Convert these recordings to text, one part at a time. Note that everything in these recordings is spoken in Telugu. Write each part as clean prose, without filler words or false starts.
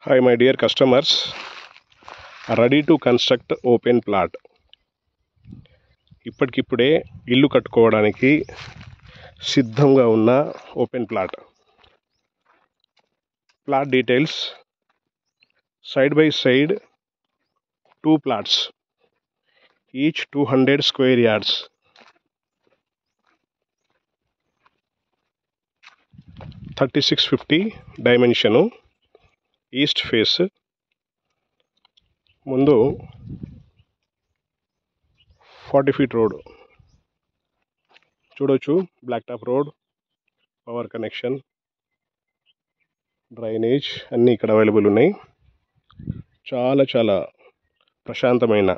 Hi my dear customers, ready to construct open plot. ఇప్పటికిప్పుడే ఇల్లు కట్టుకోవడానికి సిద్ధంగా ఉన్న open plot details side by side 2 plots, each 200 square yards. (3650) dimension, east face. ముందు 40 feet రోడ్ చూడొచ్చు. Black top road, power connection, drainage అన్నీ ఇక్కడ అవైలబుల్ ఉన్నాయి. చాలా ప్రశాంతమైన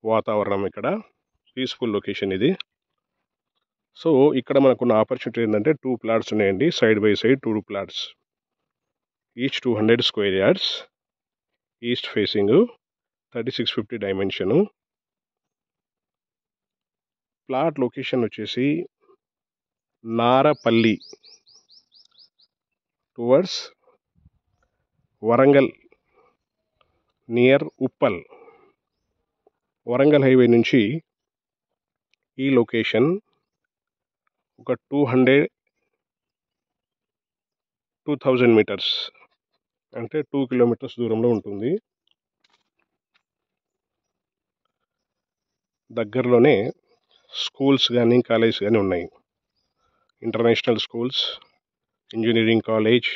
వాతావరణం, ఇక్కడ పీస్ఫుల్ లొకేషన్ ఇది. సో ఇక్కడ మనకున్న ఆపర్చునిటీ ఏంటంటే 2 plots ఉన్నాయండి, side by side 2 plots, each 200 square yards, east facing, 3650 dimension. Plot location వచ్చేసి Narapalli towards Warangal, near Uppal. Warangal highway నుంచి ఈ లొకేషన్ ఒక 2000 మీటర్స్, అంటే 2 kilometers దూరంలో ఉంటుంది. దగ్గరలోనే స్కూల్స్ కానీ కాలేజ్ కానీ ఉన్నాయి. International schools, engineering college,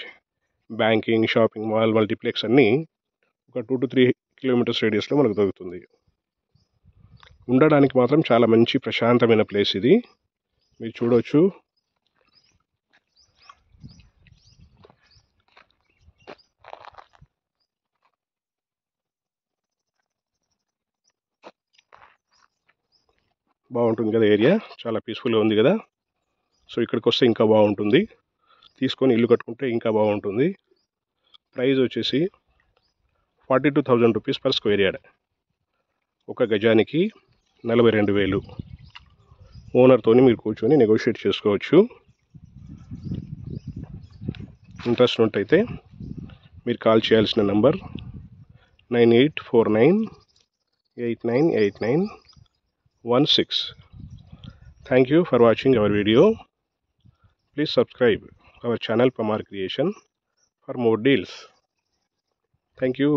banking, shopping mall, multiplex అన్నీ ఒక 2 to 3 kilometers రేడియస్లో మనకు దొరుకుతుంది. ఉండడానికి మాత్రం చాలా మంచి ప్రశాంతమైన ప్లేస్ ఇది, మీరు చూడవచ్చు. బాగుంటుంది కదా ఏరియా, చాలా పీస్ఫుల్గా ఉంది కదా. సో ఇక్కడికి వస్తే ఇంకా బాగుంటుంది, తీసుకొని ఇల్లు కట్టుకుంటే ఇంకా బాగుంటుంది. ప్రైస్ వచ్చేసి 42,000 rupees per square yard. ఒక గజానికి 42,000. ఓనర్తోని మీరు కూర్చొని నెగోషియేట్ చేసుకోవచ్చు. ఇంట్రెస్ట్ ఉంటైతే మీరు కాల్ చేయాల్సిన number 9849898916. Thank you for watching our video. Please subscribe our channel Pamar Creation for more deals. Thank you.